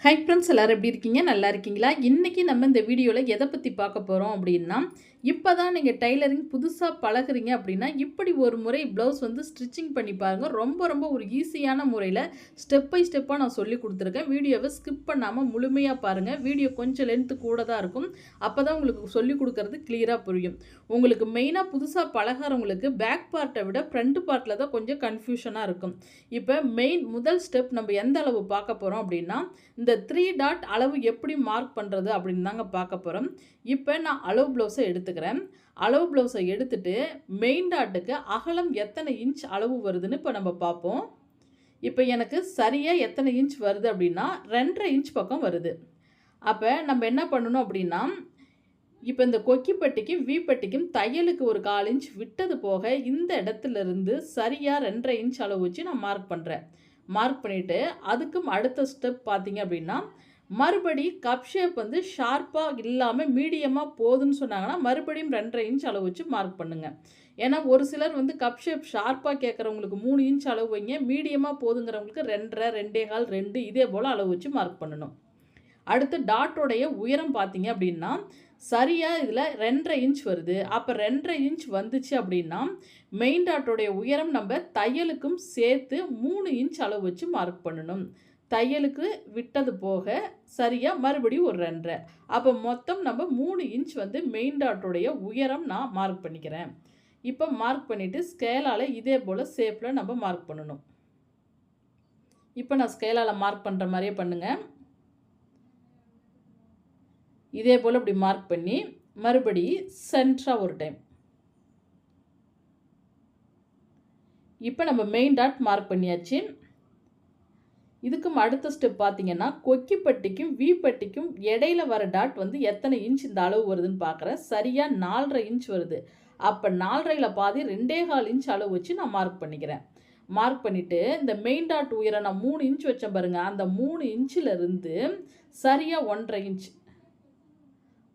Hi friends, எல்லாரும் எப்படி இருக்கீங்க? நல்லா இருக்கீங்களா? இன்றைக்கி நம்ம இந்த வீடியோவில் எதை பற்றி பார்க்க போகிறோம் அப்படின்னா, இப்போ தான் நீங்கள் டைலரிங் புதுசாக பழகுறீங்க அப்படின்னா, இப்படி ஒரு முறை ப்ளவுஸ் வந்து ஸ்டிச்சிங் பண்ணி பாருங்கள். ரொம்ப ரொம்ப ஒரு ஈஸியான முறையில் ஸ்டெப் பை ஸ்டெப்பாக நான் சொல்லி கொடுத்துருக்கேன். வீடியோவை ஸ்கிப் பண்ணாமல் முழுமையாக பாருங்கள். வீடியோ கொஞ்சம் லென்த்து கூட தான் இருக்கும். அப்போ தான் உங்களுக்கு சொல்லிக் கொடுக்கறது கிளியராக புரியும். உங்களுக்கு மெயினாக புதுசாக பழகிறவங்களுக்கு பேக் பார்ட்டை விட ஃப்ரண்ட் பார்ட்டில் தான் கொஞ்சம் கன்ஃபியூஷனாக இருக்கும். இப்போ முதல் ஸ்டெப் நம்ம எந்த அளவு பார்க்க போகிறோம் அப்படின்னா, இந்த 3 டாட் அளவு எப்படி மார்க் பண்ணுறது அப்படின்னு தாங்க பார்க்க போகிறோம். இப்போ நான் அளவு ப்ளவுஸை எடுத்துக்கிறேன். அளவு ப்ளவுஸை எடுத்துட்டு மெயின் டாட்டுக்கு அகலம் எத்தனை இன்ச் அளவு வருதுன்னு இப்போ நம்ம பார்ப்போம். இப்போ எனக்கு சரியாக எத்தனை இன்ச் வருது அப்படின்னா 2.5 இன்ச் பக்கம் வருது. அப்போ நம்ம என்ன பண்ணணும் அப்படின்னா, இப்போ இந்த கொக்கி பட்டிக்கும் வி பட்டிக்கும் தையலுக்கு ஒரு 1/4 இன்ச் விட்டது போக இந்த இடத்துல இருந்து சரியாக 2.5 இன்ச் அளவு வச்சு நான் மார்க் பண்ணுறேன். மார்க் பண்ணிவிட்டு அதுக்கும் அடுத்த ஸ்டெப் பார்த்தீங்க அப்படின்னா, மறுபடி கப் ஷேப் வந்து ஷார்ப்பாக இல்லாமல் மீடியமாக போதுன்னு சொன்னாங்கன்னா மறுபடியும் 2.5 இன்ச் அளவு வச்சு மார்க் பண்ணுங்கள். ஏன்னா ஒரு சிலர் வந்து கப் ஷேப் ஷார்ப்பாக கேட்குறவங்களுக்கு 3 இன்ச் அளவு வைங்க, மீடியமாக போதுங்கிறவங்களுக்கு 2.5, 2.25, 2 இதே போல் அளவு வச்சு மார்க் பண்ணணும். அடுத்து டாட்டோடைய உயரம் பார்த்தீங்க அப்படின்னா, சரியாக இதில் 2.5 இன்ச் வருது. அப்போ 2.5 இன்ச் வந்துச்சு அப்படின்னா, மெயின் டாட்டோடைய உயரம் நம்ம தையலுக்கும் சேர்த்து 3 இன்ச் அளவு வச்சு மார்க் பண்ணணும். தையலுக்கு விட்டது போக சரியாக மறுபடியும் ஒரு 2.5. அப்போ மொத்தம் நம்ம 3 இன்ச் வந்து மெயின் டாட்டோடைய உயரம் நான் மார்க் பண்ணிக்கிறேன். இப்போ மார்க் பண்ணிவிட்டு ஸ்கேலால் இதே போல் ஷேப்பில் நம்ம மார்க் பண்ணணும். இப்போ நான் ஸ்கேலால் மார்க் பண்ணுற மாதிரியே பண்ணுங்கள். இதே போல் இப்படி மார்க் பண்ணி மறுபடி சென்டராக ஒரு டைம். இப்போ நம்ம மெயின் டாட் மார்க் பண்ணியாச்சு. இதுக்கும் அடுத்த ஸ்டெப் பார்த்தீங்கன்னா, கொக்கி பட்டிக்கும் வி பட்டிக்கும் இடையில வர டாட் வந்து எத்தனை இன்ச் இந்த அளவு வருதுன்னு பார்க்குறேன். சரியாக 4.5 இன்ச் வருது. அப்போ 4.5ல பாதி 2.25 இன்ச் அளவு வச்சு நான் மார்க் பண்ணிக்கிறேன். மார்க் பண்ணிவிட்டு இந்த மெயின் டாட் உயரம் நான் 3 இன்ச் வச்சேன் பாருங்கள். அந்த 3 இன்ச்சிலிருந்து சரியாக 1.5 இன்ச்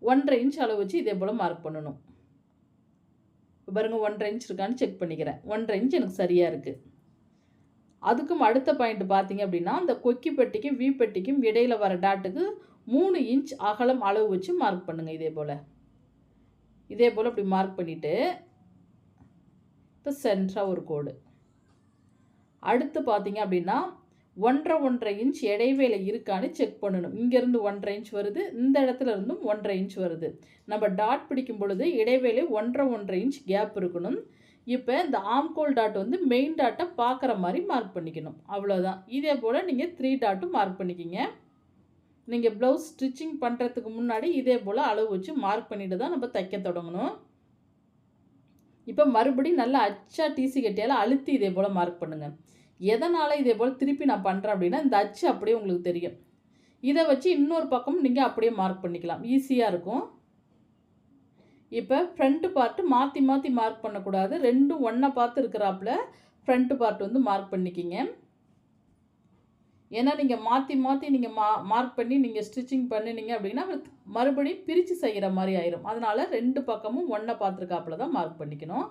1.5 இன்ச் அளவு வச்சு இதே போல் மார்க் பண்ணணும். இப்போ பாருங்கள் 1.5 இன்ச் இருக்கான்னு செக் பண்ணிக்கிறேன். 1.5 இன்ச் எனக்கு சரியாக இருக்குது. அதுக்கும் அடுத்த பாயிண்ட் பார்த்தீங்க அப்படின்னா, அந்த கொக்கி பெட்டிக்கும் வி பெட்டிக்கும் இடையில வர டாட்டுக்கு 3 இன்ச் அகலம் அளவு வச்சு மார்க் பண்ணுங்கள். இதே போல் இப்படி மார்க் பண்ணிவிட்டு இப்போ சென்டராக ஒரு கோடு. அடுத்து பார்த்தீங்க அப்படின்னா 1.5 இன்ச் இடைவேளை இருக்கான்னு செக் பண்ணணும். இங்கேருந்து 1.5 இன்ச் வருது, இந்த இடத்துல இருந்தும் 1.5 இன்ச் வருது. நம்ம டாட் பிடிக்கும் பொழுது இடைவேளை 1.5 இன்ச் கேப் இருக்கணும். இப்போ இந்த ஆம்கோல் டாட் வந்து மெயின் டாட்டை பார்க்குற மாதிரி மார்க் பண்ணிக்கணும். அவ்வளோதான். இதே போல் நீங்கள் 3 டாட்டும் மார்க் பண்ணிக்கிங்க. நீங்கள் ப்ளவுஸ் ஸ்டிச்சிங் பண்ணுறதுக்கு முன்னாடி இதே போல் அளவு வச்சு மார்க் பண்ணிட்டு தான் நம்ம தைக்க தொடங்கணும். இப்போ மறுபடியும் நல்லா அச்சா டிசி கட்டியால் அழுத்தி இதே போல் மார்க் பண்ணுங்கள். எதனால் இதே போல் திருப்பி நான் பண்ணுறேன் அப்படின்னா, இந்த அச்சு அப்படியே உங்களுக்கு தெரியும். இதை வச்சு இன்னொரு பக்கம் நீங்கள் அப்படியே மார்க் பண்ணிக்கலாம். ஈஸியாக இருக்கும். இப்போ ஃப்ரண்ட்டு பார்ட்டு மாற்றி மாற்றி மார்க் பண்ணக்கூடாது. ரெண்டும் ஒன்றை பார்த்து இருக்கிறாப்புல ஃப்ரண்ட்டு பார்ட் வந்து மார்க் பண்ணிக்கிங்க. ஏன்னா நீங்கள் மாற்றி மாற்றி நீங்கள் மார்க் பண்ணி நீங்கள் ஸ்டிச்சிங் பண்ணினீங்க அப்படின்னா மறுபடியும் பிரித்து செய்கிற மாதிரி ஆயிரும். அதனால் 2 பக்கமும் ஒன்றை பார்த்துருக்காப்புல தான் மார்க் பண்ணிக்கணும்.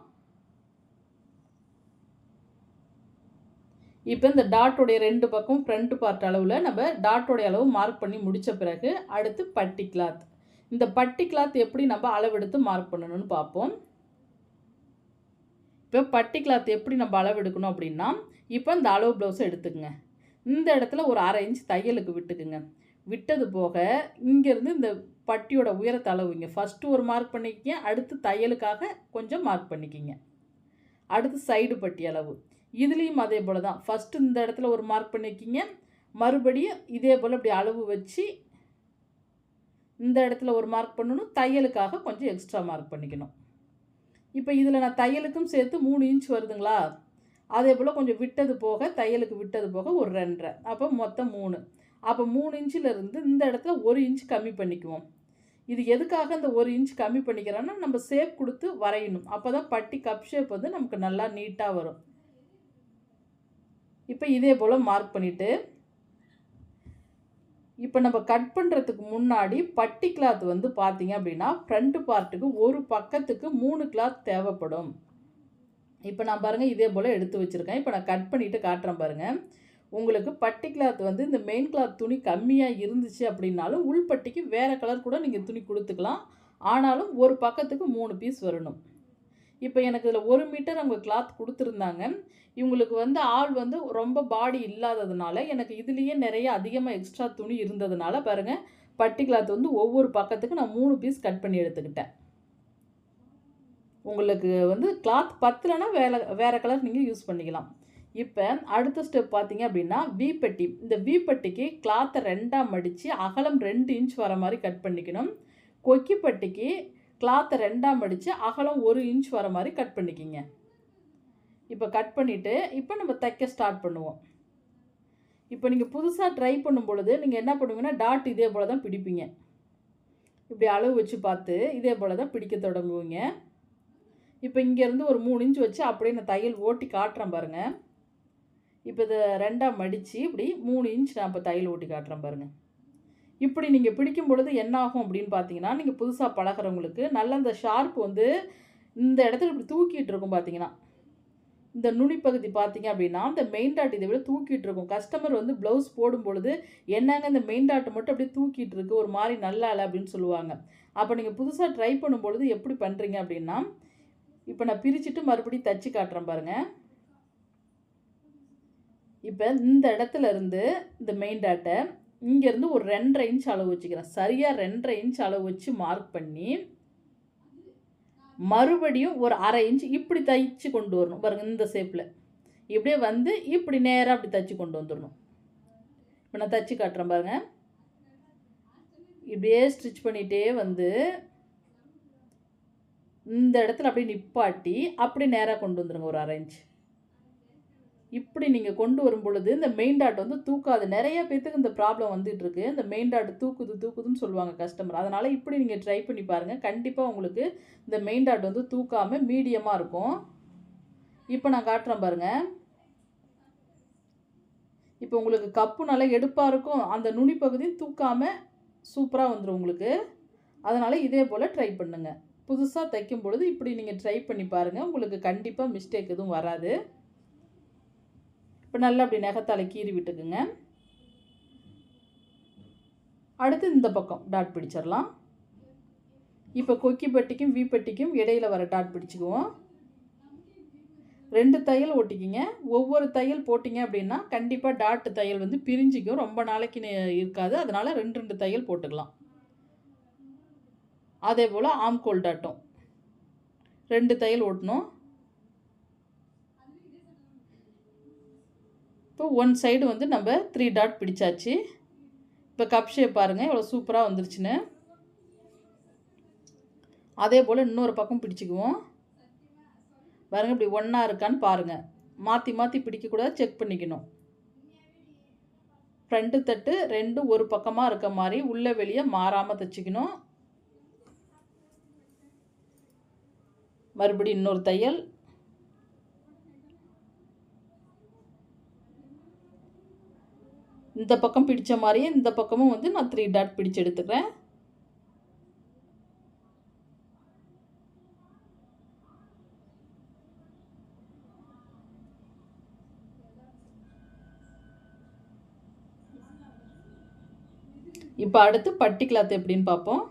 இப்போ இந்த டாட்டோடைய 2 பக்கம் ஃப்ரண்ட் பார்ட் அளவில் நம்ம டாட்டோடைய அளவு மார்க் பண்ணி முடித்த பிறகு அடுத்து பட்டி கிளாத். இந்த பட்டி கிளாத் எப்படி நம்ம அளவெடுத்து மார்க் பண்ணணும்னு பார்ப்போம். இப்போ பட்டி கிளாத் எப்படி நம்ம அளவெடுக்கணும் அப்படின்னா, இப்போ இந்த அளவு ப்ளவுஸை எடுத்துக்கங்க. இந்த இடத்துல ஒரு 1/2 இன்ச் தையலுக்கு விட்டுக்குங்க. விட்டது போக இங்கேருந்து இந்த பட்டியோட உயரத்தை அளவுங்க. ஃபஸ்ட்டு ஒரு மார்க் பண்ணிக்கிங்க, அடுத்து தையலுக்காக கொஞ்சம் மார்க் பண்ணிக்கிங்க. அடுத்து சைடு பட்டி அளவு. இதுலேயும் அதே போல் தான். ஃபஸ்ட்டு இந்த இடத்துல ஒரு மார்க் பண்ணிக்கிங்க, மறுபடியும் இதே போல் இப்படி அளவு வச்சு இந்த இடத்துல ஒரு மார்க் பண்ணணும், தையலுக்காக கொஞ்சம் எக்ஸ்ட்ரா மார்க் பண்ணிக்கணும். இப்போ இதில் நான் தையலுக்கும் சேர்த்து 3 இன்ச் வருதுங்களா, அதே போல் கொஞ்சம் விட்டது போக தையலுக்கு விட்டது போக ஒரு 2.5, அப்போ மொத்தம் 3. அப்போ 3 இன்ச்சிலிருந்து இந்த இடத்துல 1 இன்ச் கம்மி பண்ணிக்குவோம். இது எதுக்காக இந்த 1 இன்ச் கம்மி பண்ணிக்கிறோன்னா, நம்ம ஷேப் கொடுத்து வரையணும். அப்போ தான் பட்டி கப் ஷேப் வந்து நமக்கு நல்லா நீட்டாக வரும். இப்போ இதே போல் மார்க் பண்ணிவிட்டு இப்போ நம்ம கட் பண்ணுறதுக்கு முன்னாடி பட்டி கிளாத் வந்து பார்த்தீங்க அப்படின்னா, ஃப்ரண்ட் பார்ட்டுக்கு ஒரு பக்கத்துக்கு 3 கிளாத் தேவைப்படும். இப்போ நான் பாருங்கள் இதே போல் எடுத்து வச்சுருக்கேன். இப்போ நான் கட் பண்ணிவிட்டு காட்டுறேன் பாருங்கள். உங்களுக்கு பட்டி கிளாத் வந்து இந்த மெயின் கிளாத் துணி கம்மியாக இருந்துச்சு அப்படின்னாலும் உள்பட்டிக்கு வேறு கலர் கூட நீங்கள் துணி கொடுத்துக்கலாம். ஆனாலும் ஒரு பக்கத்துக்கு 3 பீஸ் வரணும். இப்போ எனக்கு இதில் 1 மீட்டர் அவங்க கிளாத் கொடுத்துருந்தாங்க. இவங்களுக்கு வந்து ஆள் வந்து ரொம்ப பாடி இல்லாததுனால எனக்கு இதுலேயே நிறைய அதிகமாக எக்ஸ்ட்ரா துணி இருந்ததுனால பாருங்கள், பட்டி கிளாத் வந்து ஒவ்வொரு பக்கத்துக்கு நான் 3 பீஸ் கட் பண்ணி எடுத்துக்கிட்டேன். உங்களுக்கு வந்து கிளாத் பத்தலைன்னா வேறு கலர் நீங்கள் யூஸ் பண்ணிக்கலாம். இப்போ அடுத்த ஸ்டெப் பார்த்தீங்க அப்படின்னா வீப்பட்டி. இந்த வீப்பட்டிக்கு கிளாத்தை 2ஆக மடித்து அகலம் 2 இன்ச் வர மாதிரி கட் பண்ணிக்கணும். கொக்கி பட்டிக்கு கிளாத்தை 2ஆக மடித்து அகலம் 1 இன்ச் வர மாதிரி கட் பண்ணிக்கிங்க. இப்போ கட் பண்ணிவிட்டு இப்போ நம்ம தைக்க ஸ்டார்ட் பண்ணுவோம். இப்போ நீங்கள் புதுசாக ட்ரை பண்ணும் பொழுது நீங்கள் என்ன பண்ணுவீங்கன்னா டாட் இதே போல் தான் பிடிப்பீங்க. இப்படி அளவு வச்சு பார்த்து இதே போல் தான் பிடிக்க தொடங்குவீங்க. இப்போ இங்கேருந்து ஒரு 3 இன்ச் வச்சு அப்படியே நான் தையல் ஓட்டி காட்டுறேன் பாருங்கள். இப்போ இதை 2ஆக மடித்து இப்படி 3 இன்ச் நான் இப்போ தையல் ஓட்டி காட்டுறேன் பாருங்கள். இப்படி நீங்கள் பிடிக்கும் பொழுது என்ன ஆகும் அப்படின்னு பார்த்தீங்கன்னா, நீங்கள் புதுசாக பழகிறவங்களுக்கு நல்ல இந்த ஷார்ப் வந்து இந்த இடத்துல இப்படி தூக்கிட்டு இருக்கும். பார்த்தீங்கன்னா இந்த நுனி பகுதி பார்த்தீங்க அப்படின்னா இந்த மெயின் டாட் இதை விட தூக்கிட்டு இருக்கும். கஸ்டமர் வந்து ப்ளவுஸ் போடும் பொழுது என்னங்க இந்த மெயின் டாட் மட்டும் அப்படியே தூக்கிட்டு இருக்கு, ஒரு மாதிரி நல்லா இல்லை அப்படின்னு சொல்லுவாங்க. அப்போ நீங்கள் புதுசாக ட்ரை பண்ணும் பொழுது எப்படி பண்ணுறீங்க அப்படின்னா, இப்போ நான் பிரிச்சுட்டு மறுபடியும் தச்சு காட்டுறேன் பாருங்கள். இப்போ இந்த இடத்துல இருந்து இந்த மெயின் டாட்டை இங்கேருந்து ஒரு 2.5 இன்ச் அளவு வச்சுக்கிறேன். சரியாக 2.5 இன்ச் அளவு வச்சு மார்க் பண்ணி மறுபடியும் ஒரு 1/2 இன்ச் இப்படி தைச்சு கொண்டு வரணும் பாருங்கள். இந்த ஷேப்பில் இப்படியே வந்து இப்படி நேராக அப்படி தைச்சு கொண்டு வந்துடணும். இப்போ நான் தைச்சு காட்டுறேன் பாருங்கள். இப்படியே ஸ்டிச் பண்ணிகிட்டே வந்து இந்த இடத்துல அப்படியே நிப்பாட்டி அப்படி நேராக கொண்டு வந்துடுங்க ஒரு 1/2 இன்ச். இப்படி நீங்கள் கொண்டு வரும் பொழுது இந்த மெயின் டாட் வந்து தூக்காது. நிறைய பேத்துக்கு இந்த ப்ராப்ளம் வந்துட்டுருக்கு. இந்த மெயின் டாட் தூக்குதுன்னு சொல்லுவாங்க கஸ்டமர். அதனால் இப்படி நீங்கள் ட்ரை பண்ணி பாருங்கள். கண்டிப்பாக உங்களுக்கு இந்த மெயின் டாட் வந்து தூக்காமல் மீடியமாக இருக்கும். இப்போ நான் காட்டுறேன் பாருங்கள். இப்போ உங்களுக்கு கப்பு நல்லா எடுப்பாக இருக்கும். அந்த நுனி பகுதியும் தூக்காமல் சூப்பராக வந்துடும் உங்களுக்கு. அதனால் இதே போல் ட்ரை பண்ணுங்கள். புதுசாக தைக்கும் பொழுது இப்படி நீங்கள் ட்ரை பண்ணி பாருங்கள். உங்களுக்கு கண்டிப்பாக மிஸ்டேக் எதுவும் வராது. இப்போ நல்லா அப்படி நகத்தால் கீறி விட்டுக்குங்க. அடுத்து இந்த பக்கம் டாட் பிடிச்சிடலாம். இப்போ கொக்கி பட்டிக்கும் வீப்பட்டிக்கும் இடையில் வர டாட் பிடிச்சிக்குவோம். 2 தையல் ஓட்டிக்கிங்க. ஒவ்வொரு தையல் போட்டிங்க அப்படின்னா கண்டிப்பாக டாட் தையல் வந்து பிரிஞ்சிக்கும். ரொம்ப நாளைக்கு இருக்காது. அதனால் 2 தையல் போட்டுக்கலாம். அதே போல் ஆம்கோல் டாட்டும் 2 தையல் ஓட்டணும். இப்போ 1 சைடு வந்து நம்ம 3 டாட் பிடிச்சாச்சு. இப்போ கப் ஷேப் பாருங்கள் எவ்வளோ சூப்பராக வந்துருச்சுன்னு. அதே போல் இன்னொரு பக்கம் பிடிச்சிக்குவோம். பாருங்கள் இப்படி ஒன்றா இருக்கான்னு பாருங்கள். மாற்றி மாற்றி பிடிக்கக்கூடாது, செக் பண்ணிக்கணும். ஃப்ரண்ட்டு தட்டு 2 ஒரு பக்கமாக இருக்க மாதிரி உள்ளே வெளியே மாறாமல் தைச்சிக்கணும். மறுபடியும் இன்னொரு தையல். இந்த பக்கம் பிடிச்ச மாதிரியே இந்த பக்கமும் வந்து நான் 3 டாட் பிடிச்சு எடுத்துக்கிறேன். இப்போ அடுத்து பட்டி கிளாத் எப்படின்னு பார்ப்போம்.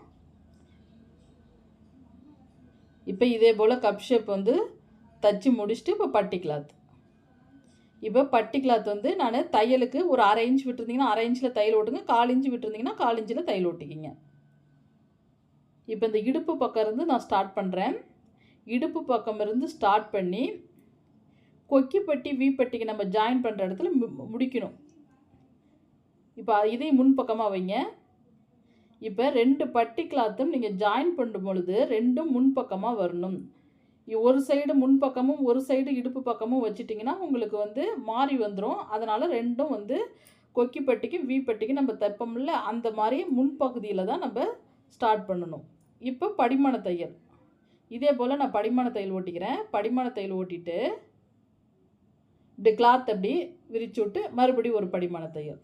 இப்போ இதே போல் கப் ஷேப் வந்து தச்சு முடிச்சுட்டு இப்போ பட்டி கிளாத். இப்போ பட்டி கிளாத் வந்து நான் தையலுக்கு ஒரு 1/2 இன்ச் விட்டுருந்தீங்கன்னா 1/2 இன்ச்சில் தையல் ஓட்டுங்க. 1/4 இன்ச் விட்டுருந்தீங்கன்னா 1/4 இன்ச்சில் தையல் ஓட்டிக்கிங்க. இப்போ இந்த இடுப்பு பக்கம் இருந்து நான் ஸ்டார்ட் பண்ணுறேன். இடுப்பு பக்கம் இருந்து ஸ்டார்ட் பண்ணி கொக்கி பட்டி வீப்பட்டிக்கு நம்ம ஜாயின் பண்ணுற இடத்துல முடிக்கணும். இப்போ இதையும் முன்பக்கமாக வைங்க. இப்போ 2 பட்டி கிளாத்தும் நீங்கள் ஜாயின் பண்ணும் பொழுது 2ம் முன்பக்கமாக வரணும். ஒரு சைடு முன்பக்கமும் ஒரு சைடு இடுப்பு பக்கமும் வச்சிட்டிங்கன்னா உங்களுக்கு வந்து மாறி வந்துடும். அதனால் 2ம் வந்து கொக்கி பட்டிக்கு வீப்பட்டிக்கு நம்ம தைப்போம்ல அந்த மாதிரி முன்பகுதியில் தான் நம்ம ஸ்டார்ட் பண்ணணும். இப்போ படிமான தையல் இதே போல் நான் படிமான தையல் ஓட்டிக்கிறேன். படிமான தையல் ஓட்டிட்டு இப்படி கிளாத் அப்படி விரிச்சு விட்டு மறுபடியும் ஒரு படிமான தையல்.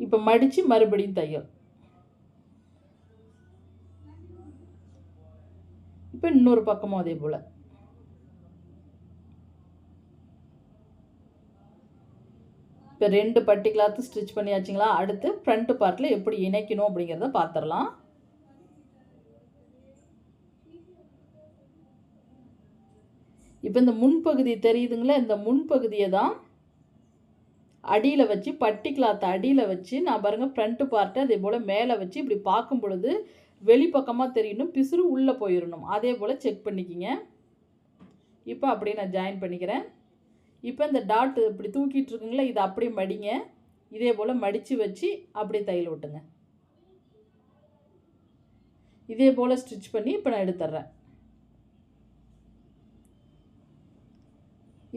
இப்போ மடித்து மறுபடியும் தையல். இப்போ இன்னொரு பக்கமும் அதே போல். இப்போ 2 பட்டி கிளாத்து ஸ்டிச் பண்ணியாச்சுங்களா? அடுத்து ஃப்ரண்ட் பார்ட்டில் எப்படி இணைக்கணும் அப்படிங்கிறத பார்த்துடலாம். இப்போ இந்த முன்பகுதி தெரியுதுங்களா? இந்த முன்பகுதியை தான் அடியில் வச்சு, பட்டி கிளாத்தை அடியில் வச்சு, நான் பாருங்கள் ஃப்ரண்ட் பார்ட்டை அதே போல் மேலே வச்சு இப்படி பார்க்கும் பொழுது வெளிப்பக்கமாக தெரியணும், பிசுறு உள்ளே போயிடணும். அதே போல் செக் பண்ணிக்கிங்க. இப்போ அப்படியே நான் ஜாயின் பண்ணிக்கிறேன். இப்போ இந்த டாட் இப்படி தூக்கிட்டு இருக்குங்களா, இதை அப்படியே மடிங்க. இதே போல் மடித்து வச்சு அப்படியே தையல் விட்டுங்க. இதே போல் ஸ்டிச் பண்ணி இப்போ நான் எடுத்துட்றேன்.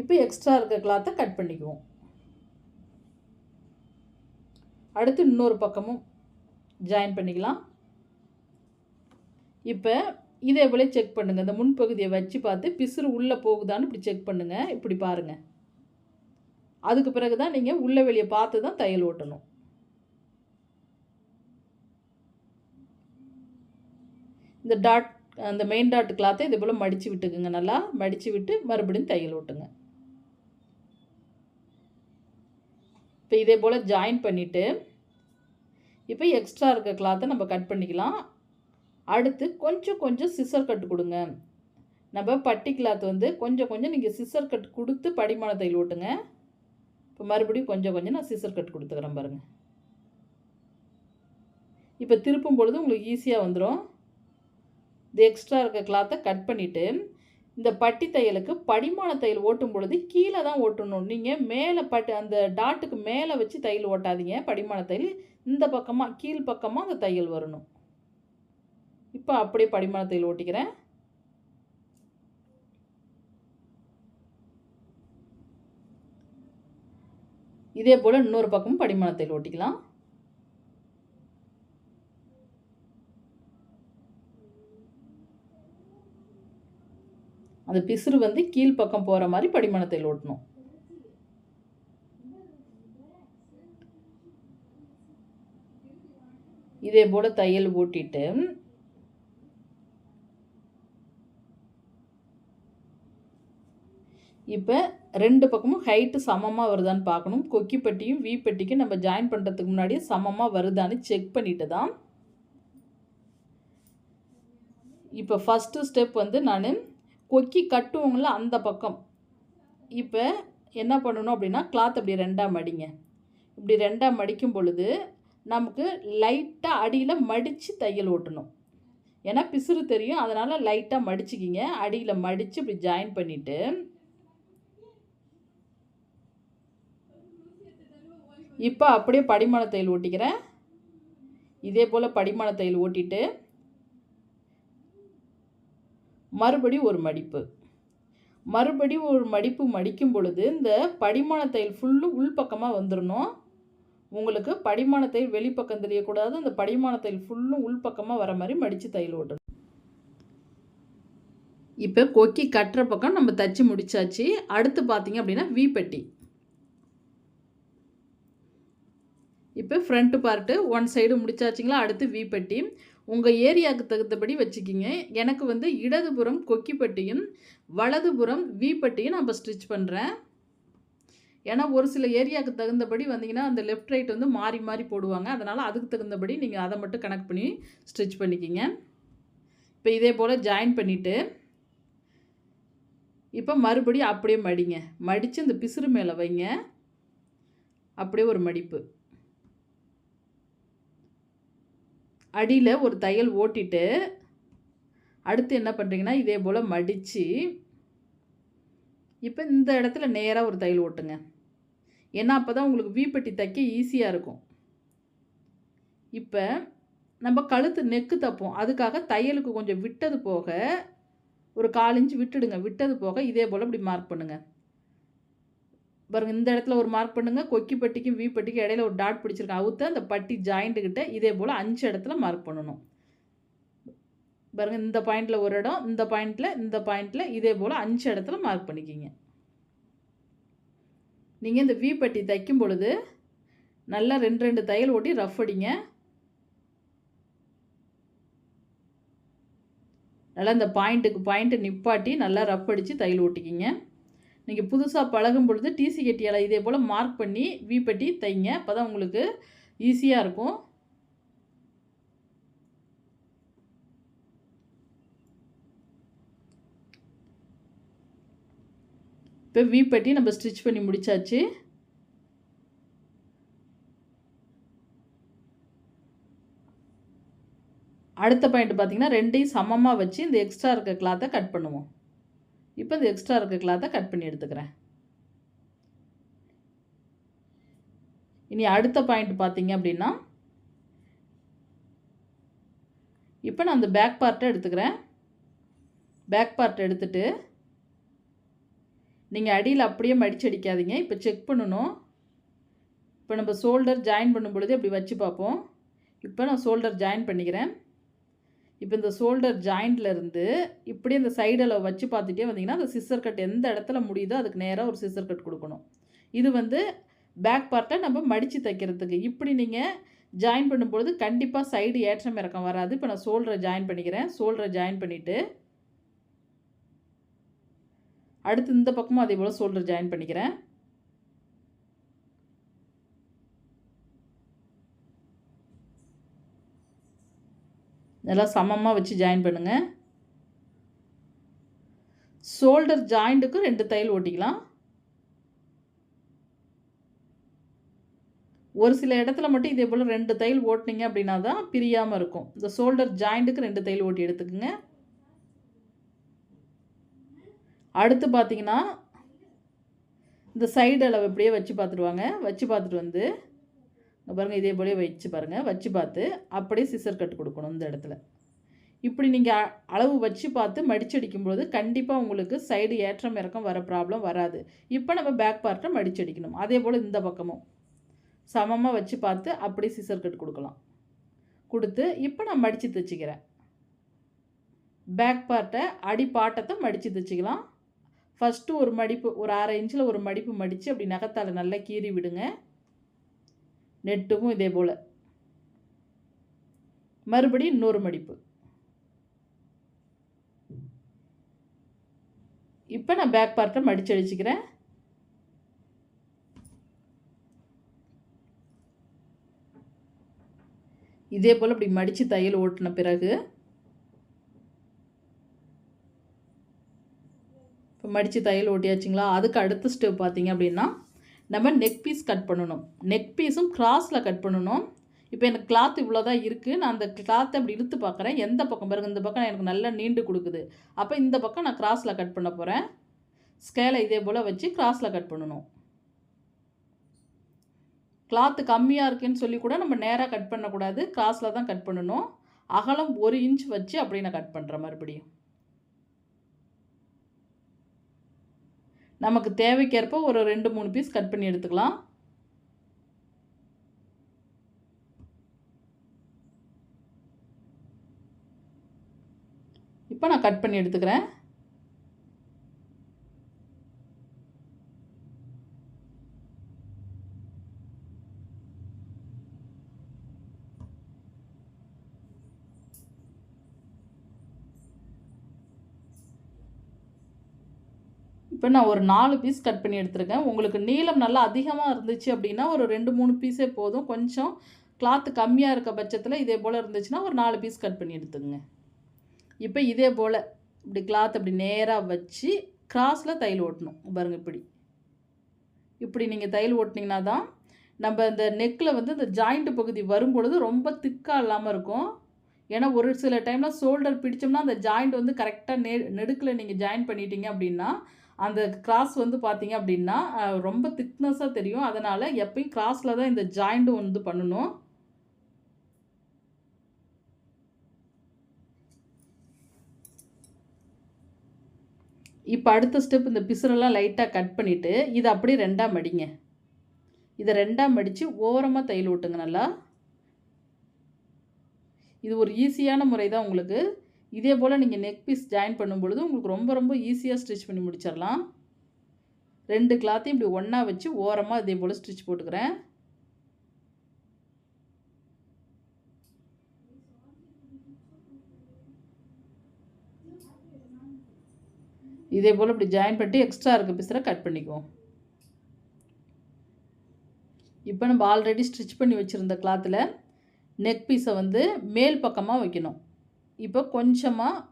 இப்போ எக்ஸ்ட்ரா இருக்க கிளாத்தை கட் பண்ணிக்குவோம். அடுத்து இன்னொரு பக்கமும் ஜாயின் பண்ணிக்கலாம். இப்போ இதே போல் செக் பண்ணுங்கள். இந்த முன்பகுதியை வச்சு பார்த்து பிசுறு உள்ளே போகுதான்னு இப்படி செக் பண்ணுங்கள். இப்படி பாருங்கள். அதுக்கு பிறகு தான் நீங்கள் உள்ளே வெளியே பார்த்து தான் தையல் ஓட்டணும். இந்த டாட், அந்த மெயின் டாட் கிளாத்தை இதே போல் மடித்து விட்டுக்குங்க. நல்லா மடித்து விட்டு மறுபடியும் தையல் ஓட்டுங்க. இப்போ இதே போல் ஜாயின் பண்ணிவிட்டு இப்போ எக்ஸ்ட்ரா இருக்க கிளாத்தை நம்ம கட் பண்ணிக்கலாம். அடுத்து கொஞ்சம் கொஞ்சம் சிசர் கட் கொடுங்க. நம்ம பட்டி கிளாத் வந்து கொஞ்சம் கொஞ்சம் நீங்கள் சிசர் கட் கொடுத்து படிமான தையல் ஓட்டுங்க. இப்போ மறுபடியும் கொஞ்சம் கொஞ்சம் நான் சிசர் கட் கொடுத்துக்கிறேன் பாருங்கள். இப்போ திருப்பும் பொழுது உங்களுக்கு ஈஸியாக வந்துடும். இந்த எக்ஸ்ட்ரா இருக்க கிளாத்தை கட் பண்ணிவிட்டு இந்த பட்டி தையலுக்கு படிமான தையல் ஓட்டும் பொழுது கீழே தான் ஓட்டணும். நீங்கள் மேலே அந்த டாட்டுக்கு மேலே வச்சு தையல் ஓட்டாதீங்க. படிமான தையல் இந்த பக்கமாக கீழ் பக்கமாக அந்த தையல் வரணும். இப்போ அப்படியே படிமான தையல் ஓட்டிக்கிறேன். இதே போல் இன்னொரு பக்கமும் படிமான தையல் ஓட்டிக்கலாம். அந்த பிசுறு வந்து கீழ் பக்கம் போகிற மாதிரி படிமான தையல் ஓட்டணும். இதே போல் தையல் ஓட்டிட்டு இப்போ 2 பக்கமும் ஹைட்டு சமமாக வருதான்னு பார்க்கணும். கொக்கி பட்டியும் வி பட்டிக்கும் நம்ம ஜாயின் பண்ணுறதுக்கு முன்னாடியே சமமாக வருதான்னு செக் பண்ணிட்டு தான் இப்போ ஃபஸ்ட்டு ஸ்டெப் வந்து நான் கொக்கி கட்டுவோங்கள அந்த பக்கம். இப்போ என்ன பண்ணணும் அப்படின்னா கிளாத் அப்படி 2ஆக மடிங்க. இப்படி 2ஆக மடிக்கும் பொழுது நமக்கு லைட்டாக அடியில் மடித்து தையல் ஓட்டணும். ஏன்னா பிசுறு தெரியும், அதனால் லைட்டாக மடிச்சுக்கிங்க. அடியில் மடித்து இப்படி ஜாயின் பண்ணிவிட்டு இப்போ அப்படியே படிமான தையல் ஓட்டிக்கிறேன். இதே போல் படிமான தையல் ஓட்டிட்டு மறுபடியும் ஒரு மடிப்பு, மறுபடியும் ஒரு மடிப்பு மடிக்கும் பொழுது இந்த படிமான தையல் ஃபுல்லும் உள்பக்கமாக வந்துடணும். உங்களுக்கு படிமான தையல் வெளிப்பக்கம் தெரியக்கூடாது. அந்த படிமான தையல் ஃபுல்லும் உள்பக்கமாக வர மாதிரி மடித்து தையல் ஓட்டணும். இப்போ கொக்கி கட்டுற பக்கம் நம்ம தச்சு முடிச்சாச்சு. அடுத்து பார்த்தீங்க அப்படின்னா வி பட்டி. இப்போ ஃப்ரண்ட் பார்ட்டு ஒன் சைடு முடிச்சாச்சுங்களா? அடுத்து வி பட்டி. உங்கள் ஏரியாவுக்கு தகுந்தபடி வச்சுக்கிங்க. எனக்கு வந்து இடதுபுறம் கொக்கி பட்டியும் வலதுபுறம் வி பட்டியும் நான் இப்போ ஸ்டிச் பண்ணுறேன். ஏன்னா ஒரு சில ஏரியாவுக்கு தகுந்தபடி வந்தீங்கன்னா அந்த லெஃப்ட் ரைட் வந்து மாறி மாறி போடுவாங்க. அதனால் அதுக்கு தகுந்தபடி நீங்கள் அதை மட்டும் கனெக்ட் பண்ணி ஸ்டிச் பண்ணிக்கிங்க. இப்போ இதே போல் ஜாயின் பண்ணிவிட்டு இப்போ மறுபடியும் அப்படியே மடிங்க. மடித்து இந்த பிசுறு மேலே வைங்க. அப்படியே ஒரு மடிப்பு, அடியில் ஒரு தையல் ஓட்டிட்டு அடுத்து என்ன பண்ணுறீங்கன்னா இதே போல் மடித்து இப்போ இந்த இடத்துல நேராக ஒரு தையல் ஓட்டுங்க. ஏன்னா அப்போ தான் உங்களுக்கு வீப்பட்டி தைக்க ஈஸியாக இருக்கும். இப்போ நம்ம கழுத்து நெக்கு தைப்போம், அதுக்காக தையலுக்கு கொஞ்சம் விட்டது போக ஒரு 1/4 இன்ச் விட்டுடுங்க. விட்டது போக இதே போல் இப்படி மார்க் பண்ணுங்கள். பாருங்கள், இந்த இடத்துல ஒரு மார்க் பண்ணுங்கள். கொக்கி பட்டிக்கும் வி பட்டிக்கும் இடையில ஒரு டாட் பிடிச்சிருக்கேன். அவுத்த அந்த பட்டி ஜாயிண்ட்டுக்கிட்ட இதே போல் 5 இடத்துல மார்க் பண்ணணும். பாருங்கள், இந்த பாயிண்டில் ஒரு இடம், இந்த பாயிண்டில் இதே போல் 5 இடத்துல மார்க் பண்ணிக்கிங்க. நீங்கள் இந்த வி பட்டி தைக்கும் பொழுது நல்லா 2 தையல் ஓட்டி ரஃப் அடிங்க. நல்லா இந்த பாயிண்ட்டுக்கு பாயிண்ட்டு நிப்பாட்டி நல்லா ரஃப் அடித்து தையல் ஓட்டிக்கிங்க. நீங்கள் புதுசாக பழகும் பொழுது டிசி கட்டியால் இதே போல் மார்க் பண்ணி வி பட்டி தைங்க. அப்போ தான் உங்களுக்கு ஈஸியாக இருக்கும். இப்போ வி பட்டி நம்ம ஸ்டிச் பண்ணி முடிச்சாச்சு. அடுத்த பாயிண்ட் பார்த்தீங்கன்னா, ரெண்டையும் சமமாக வச்சு இந்த எக்ஸ்ட்ரா இருக்க கிளாத்தை கட் பண்ணுவோம். இப்போ இந்த எக்ஸ்ட்ரா இருக்க கிளாத்தை கட் பண்ணி எடுத்துக்கிறேன். இனி அடுத்த பாயிண்ட் பார்த்தீங்க அப்படின்னா, இப்போ நான் அந்த பேக் பார்ட்டை எடுத்துக்கிறேன். பேக் பார்ட் எடுத்துட்டு நீங்கள் அடியில் அப்படியே மடிச்சு அடிக்காதீங்க. இப்போ செக் பண்ணணும். இப்போ நம்ம ஷோல்டர் ஜாயின் பண்ணும் பொழுது அப்படி வச்சு பார்ப்போம். இப்போ நான் ஷோல்டர் ஜாயின் பண்ணிக்கிறேன். இப்போ இந்த ஷோல்டர் ஜாயிண்ட்லேருந்து இப்படி இந்த சைடில் வச்சு பார்த்துட்டே வந்தீங்கன்னா அந்த சிஸ்ஸர் கட் எந்த இடத்துல முடியுதோ அதுக்கு நேராக ஒரு சிஸ்ஸர் கட் கொடுக்கணும். இது வந்து பேக் பார்ட்டை நம்ம மடித்து தைக்கிறதுக்கு. இப்படி நீங்கள் ஜாயின் பண்ணும்பொழுது கண்டிப்பாக சைடு ஏற்றம் இறக்கம் வராது. இப்போ நான் ஷோல்டரை ஜாயின் பண்ணிக்கிறேன். ஷோல்டரை ஜாயின் பண்ணிவிட்டு அடுத்து இந்த பக்கமும் அதே போல் ஷோல்டர் ஜாயின் பண்ணிக்கிறேன். நல்லா சமமாக வச்சு ஜாயின் பண்ணுங்கள். ஷோல்டர் ஜாயிண்ட்டுக்கு 2 தையல் ஓட்டிக்கலாம். ஒரு சில இடத்துல மட்டும் இதே போல் 2 தையல் ஓட்டினீங்க அப்படின்னா தான் பிரியாமல் இருக்கும். இந்த ஷோல்டர் ஜாயிண்ட்டுக்கு 2 தையல் ஓட்டி எடுத்துக்கோங்க. அடுத்து பார்த்தீங்கன்னா, இந்த சைடு அளவு இப்படியே வச்சு பார்த்துடுவாங்க. வச்சு பார்த்துட்டு வந்து பாருங்கள், இதே போலே வச்சு பாருங்கள். வச்சு பார்த்து அப்படியே சிசர் கட் கொடுக்கணும் இந்த இடத்துல. இப்படி நீங்கள் அளவு வச்சு பார்த்து மடிச்சடிக்கும்போது கண்டிப்பாக உங்களுக்கு சைடு ஏற்றம் இறக்கம் வர ப்ராப்ளம் வராது. இப்போ நம்ம பேக் பார்ட்டை மடிச்சடிக்கணும். அதே போல் இந்த பக்கமும் சமமாக வச்சு பார்த்து அப்படியே சிசர் கட் கொடுக்கலாம். கொடுத்து இப்போ நான் மடித்து தைச்சிக்கிறேன். பேக் பார்ட்டை அடிப்பாட்டத்தை மடித்து தைச்சிக்கலாம். ஃபஸ்ட்டு ஒரு மடிப்பு, ஒரு 1/2 இன்ச்சில் ஒரு மடிப்பு மடித்து அப்படி நகத்தால் நல்லா கீறி விடுங்க. நெட்டுக்கும் இதே போல் மறுபடியும் இன்னொரு மடிப்பு. இப்போ நான் பேக் பார்ட்டை மடித்து அடிச்சுக்கிறேன். இதே போல் இப்படி மடித்து தையல் ஓட்டின பிறகு இப்போ மடித்து தையல் ஓட்டியாச்சுங்களா. அதுக்கு அடுத்த ஸ்டெப் பார்த்தீங்க அப்படின்னா நம்ம நெக் பீஸ் கட் பண்ணணும். நெக் பீஸும் கிராஸில் கட் பண்ணணும். இப்போ எனக்கு கிளாத் இவ்வளோ தான் இருக்குது. நான் அந்த கிளாத்தை அப்படி இழுத்து பார்க்குறேன். எந்த பக்கம் பாருங்க, இந்த பக்கம் எனக்கு நல்லா நீண்டு கொடுக்குது. அப்போ இந்த பக்கம் நான் கிராஸில் கட் பண்ண போகிறேன். ஸ்கேலை இதே போல் வச்சு கிராஸில் கட் பண்ணணும். கிளாத்து கம்மியாக இருக்குன்னு சொல்லி கூட நம்ம நேராக கட் பண்ணக்கூடாது. கிராஸில் தான் கட் பண்ணணும். அகலம் 1 இன்ச் வச்சு அப்படியே நான் கட் பண்ணுறேன். மறுபடியும் நமக்கு தேவைக்கேற்ப ஒரு 2-3 பீஸ் கட் பண்ணி எடுத்துக்கலாம். இப்போ நான் கட் பண்ணி எடுத்துக்கிறேன். இப்போ நான் ஒரு 4 பீஸ் கட் பண்ணி எடுத்துருக்கேன். உங்களுக்கு நீளம் நல்லா அதிகமாக இருந்துச்சு அப்படின்னா ஒரு 2-3 பீஸே போதும். கொஞ்சம் கிளாத்து கம்மியாக இருக்க பட்சத்தில் இதே போல் இருந்துச்சுன்னா ஒரு 4 பீஸ் கட் பண்ணி எடுத்துங்க. இப்போ இதே போல் இப்படி கிளாத் அப்படி நேராக வச்சு கிராஸில் தையல் ஓட்டணும். பாருங்கள், இப்படி நீங்கள் தையல் ஓட்டினீங்கன்னா தான் நம்ம இந்த நெக்கில் வந்து இந்த ஜாயிண்ட் பகுதி வரும்பொழுது ரொம்ப திக்காக இல்லாமல் இருக்கும். ஏன்னா ஒரு சில டைமில் ஷோல்டர் பிடிச்சோம்னா அந்த ஜாயிண்ட் வந்து கரெக்டாக நெடுக்கில் நீங்கள் ஜாயின் பண்ணிட்டீங்க அப்படின்னா அந்த கிராஸ் வந்து பார்த்தீங்க அப்படின்னா ரொம்ப திக்னஸாக தெரியும். அதனால் எப்பயும் கிராஸில் தான் இந்த ஜாயிண்ட்டும் வந்து பண்ணணும். இப்போ அடுத்த ஸ்டெப், இந்த பிசுரெல்லாம் லைட்டாக கட் பண்ணிவிட்டு இதை அப்படியே 2ஆக மடிங்க. இதை 2ஆக மடித்து ஓரமாக தையல் ஓட்டுங்க நல்லா. இது ஒரு ஈஸியான முறை தான் உங்களுக்கு. இதே போல் நீங்கள் நெக் பீஸ் ஜாயின் பண்ணும் பொழுது உங்களுக்கு ரொம்ப ரொம்ப ஈஸியாக ஸ்டிச் பண்ணி முடிச்சிடலாம். 2 கிளாத்தையும் இப்படி ஒன்றா வச்சு ஓரமாக இதே போல் ஸ்டிச் போட்டுக்கிறேன். இதே போல் இப்படி ஜாயின் பண்ணிட்டு எக்ஸ்ட்ரா இருக்க பீஸரை கட் பண்ணிக்குவோம். இப்போ நம்ம ஆல்ரெடி ஸ்டிச் பண்ணி வச்சுருந்த கிளாத்தில் நெக் பீஸை வந்து மேல் பக்கமாக வைக்கணும். இப்போ கொஞ்சமாக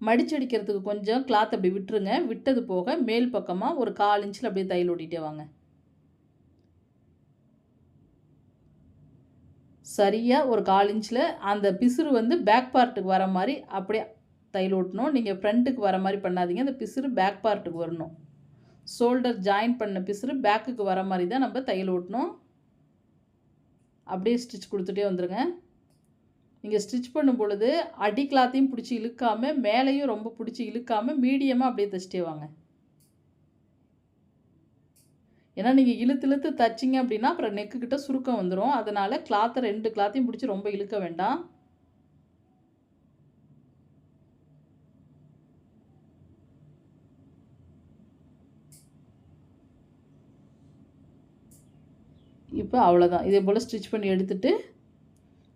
மடிச்சடிக்கிறதுக்கு கொஞ்சம் கிளாத் அப்படி விட்டுருங்க. விட்டது போக மேல் பக்கமாக ஒரு 1/4 இன்ச்சில் அப்படியே தையல் ஓட்டிகிட்டே வாங்க. சரியாக ஒரு 1/4 இன்ச்சில் அந்த பிசுறு வந்து பேக் பார்ட்டுக்கு வர மாதிரி அப்படியே தையல் ஓட்டணும். நீங்கள் ஃப்ரண்ட்டுக்கு வர மாதிரி பண்ணாதீங்க. அந்த பிசுறு பேக் பார்ட்டுக்கு வரணும். ஷோல்டர் ஜாயின் பண்ண பிசுறு பேக்குக்கு வர மாதிரி தான் நம்ம தையல் ஓட்டணும். அப்படியே ஸ்டிச் கொடுத்துட்டே வந்துடுங்க. நீங்கள் ஸ்டிச் பண்ணும் பொழுது அடி கிளாத்தையும் பிடிச்சி இழுக்காமல் மேலேயும் ரொம்ப பிடிச்சி இழுக்காமல் மீடியமாக அப்படியே தைச்சிட்டே வாங்க. ஏன்னா நீங்கள் இழுத்து தைச்சிங்க அப்படின்னா அப்புறம் நெக்குக்கிட்ட சுருக்கம் வந்துடும். அதனால் கிளாத்தை 2 கிளாத்தையும் பிடிச்சி ரொம்ப இழுக்க வேண்டாம். இப்போ அவ்வளோதான். இதே போல் ஸ்டிச் பண்ணி எடுத்துகிட்டு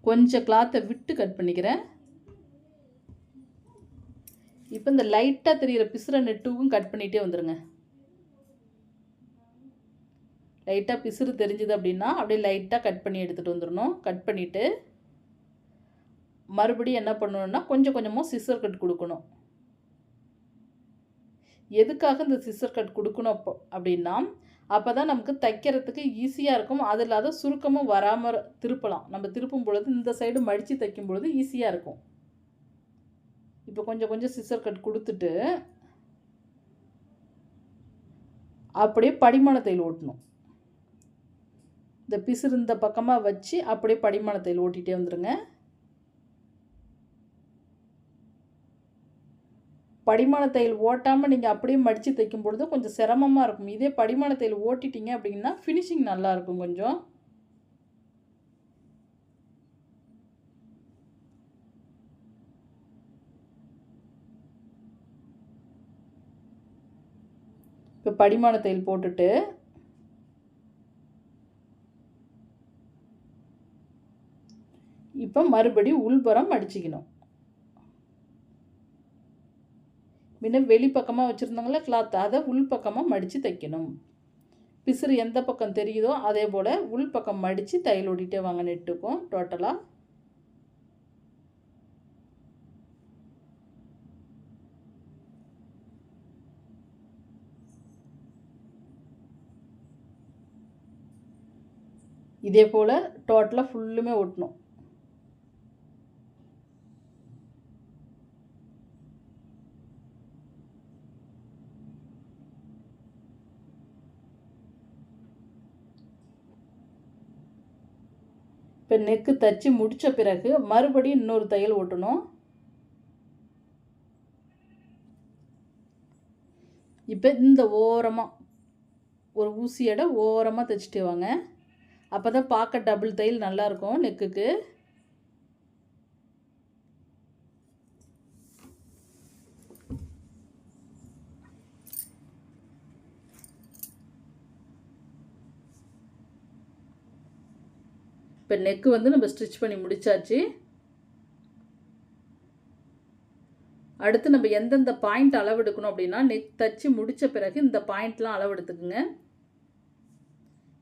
கொஞ்சம் கிளாத்தை விட்டு கட் பண்ணிக்கிறேன். இப்போ இந்த லைட்டாக தெரிகிற பிசுற நெட்டுக்கும் கட் பண்ணிகிட்டே வந்துடுங்க. லைட்டாக பிசுறு தெரிஞ்சுது அப்படின்னா அப்படியே லைட்டாக கட் பண்ணி எடுத்துகிட்டு வந்துடணும். கட் பண்ணிவிட்டு மறுபடியும் என்ன பண்ணணுன்னா கொஞ்சம் கொஞ்சமாக சிசர் கட் கொடுக்கணும். எதுக்காக இந்த சிசர் கட் கொடுக்கணும் அப்படின்னா அப்போ தான் நமக்கு தைக்கிறதுக்கு ஈஸியாக இருக்கும். அது இல்லாத சுருக்கமும் வராமல் திருப்பலாம். நம்ம திருப்பும் பொழுது இந்த சைடு மடித்து தைக்கும் பொழுது ஈஸியாக இருக்கும். இப்போ கொஞ்சம் கொஞ்சம் சிசர் கட் கொடுத்துட்டு அப்படியே படிமான தையல் ஓட்டணும். இந்த பிசுறு இந்த பக்கமாக வச்சு அப்படியே படிமான தையல் ஓட்டிகிட்டே வந்துடுங்க. படிமான தையல் ஓட்டாமல் நீங்கள் அப்படியே மடித்து தைக்கும் பொழுது கொஞ்சம் சிரமமாக இருக்கும். இதே படிமான தையல் ஓட்டிட்டீங்க அப்படின்னா ஃபினிஷிங் நல்லாயிருக்கும் கொஞ்சம். இப்போ படிமான தையல் போட்டுட்டு இப்போ மறுபடியும் உள்புறம் மடிச்சிக்கணும். முன்ன வெளிப்பக்கமாக வச்சுருந்தாங்களே கிளாத் அதை உள்பக்கமாக மடித்து தைக்கணும். பிசுறு எந்த பக்கம் தெரியுதோ அதே போல் உள்பக்கம் மடித்து தையல் ஓட்டிகிட்டே வாங்க நெட்டுக்கும் டோட்டலாக. இதே போல் டோட்டலாக ஃபுல்லுமே ஓட்டணும். இப்போ நெக்கு தைச்சி முடித்த பிறகு மறுபடியும் இன்னொரு தையல் ஓட்டணும். இப்போ இந்த ஓரமாக ஒரு ஊசியோட ஓரமாக தைச்சிட்டே வாங்க. அப்போ தான் பார்க்க டபுள் தையல் நல்லாயிருக்கும் நெக்குக்கு. இப்போ நெக்கு வந்து நம்ம ஸ்டிச் பண்ணி முடிச்சாச்சு. அடுத்து நம்ம எந்தெந்த பாயிண்ட் அளவு எடுக்கணும் அப்படின்னா நெக் தச்சு முடித்த பிறகு இந்த பாயிண்ட்லாம் அளவு எடுத்துக்குங்க.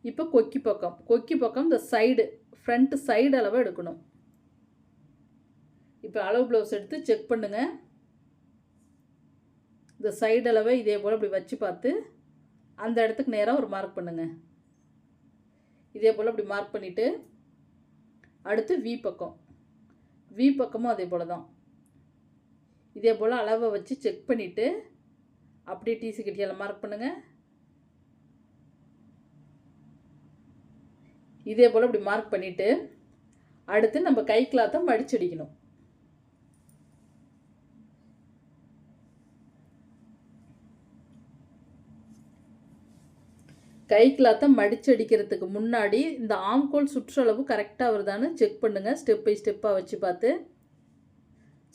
இப்போ கொக்கி பக்கம் இந்த சைடு ஃப்ரண்ட் சைடு அளவு எடுக்கணும். இப்போ அளவு ப்ளவுஸ் எடுத்து செக் பண்ணுங்கள். இந்த சைடு அளவை இதே போல் இப்படி வச்சு பார்த்து அந்த இடத்துக்கு நேராக ஒரு மார்க் பண்ணுங்கள். இதே போல் இப்படி மார்க் பண்ணிவிட்டு அடுத்து வி பக்கமும் அதே போல் தான். இதே போல் அளவை வச்சு செக் பண்ணிவிட்டு அப்படியே டிசி கட்டியால் மார்க் பண்ணுங்கள். இதே போல் இப்படி மார்க் பண்ணிவிட்டு அடுத்து நம்ம கை கிளாத்தை மடிச்சடிக்கணும். கை கிளாத்தை மடிச்சடிக்கிறதுக்கு முன்னாடி இந்த ஆம்கோல் சுற்றளவு கரெக்டாக வருதான்னு செக் பண்ணுங்கள். ஸ்டெப் பை ஸ்டெப்பாக வச்சு பார்த்து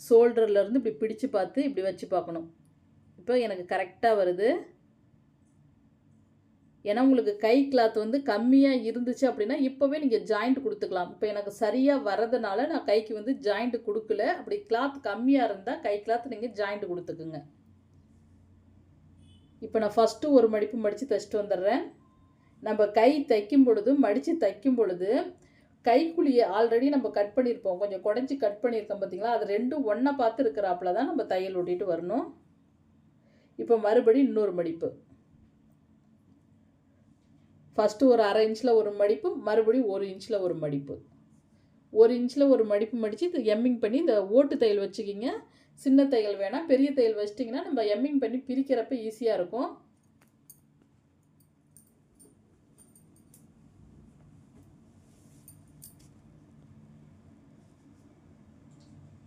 ஷோல்டர்லேருந்து இப்படி பிடிச்சு பார்த்து இப்படி வச்சு பார்க்கணும். இப்போ எனக்கு கரெக்டாக வருது. ஏன்னா உங்களுக்கு கை கிளாத் வந்து கம்மியாக இருந்துச்சு அப்படின்னா இப்போவே நீங்கள் ஜாயிண்ட் கொடுத்துக்கலாம். இப்போ எனக்கு சரியாக வரதுனால நான் கைக்கு வந்து ஜாயிண்ட் கொடுக்கல. அப்படி கிளாத் கம்மியாக இருந்தால் கை கிளாத் நீங்கள் ஜாயிண்ட் கொடுத்துக்குங்க. இப்போ நான் ஃபஸ்ட்டு ஒரு மடிப்பு மடித்து தைச்சிட்டு வந்துடுறேன். நம்ம கை தைக்கும் பொழுது மடித்து தைக்கும் பொழுது கைக்குழியை ஆல்ரெடி நம்ம கட் பண்ணியிருப்போம், கொஞ்சம் குடஞ்சி கட் பண்ணியிருக்கோம் பார்த்தீங்களா, அது ரெண்டும் ஒன்றா பார்த்து இருக்கிறாப்புல தான் நம்ம தையல் ஒட்டிட்டு வரணும். இப்போ மறுபடியும் இன்னொரு மடிப்பு, ஃபஸ்ட்டு ஒரு 1/2 இன்ச்சில் ஒரு மடிப்பு, மறுபடியும் 1 இன்ச்சில் ஒரு மடிப்பு, 1 இன்ச்சில் ஒரு மடிப்பு மடித்து இது எம்மிங் பண்ணி இந்த ஓட்டு தையல் வச்சுக்கிங்க. சின்ன தையல் வேணாம், பெரிய தையல் வச்சிட்டிங்கன்னா நம்ம எம்மிங் பண்ணி பிரிக்கிறப்ப ஈஸியாக இருக்கும்.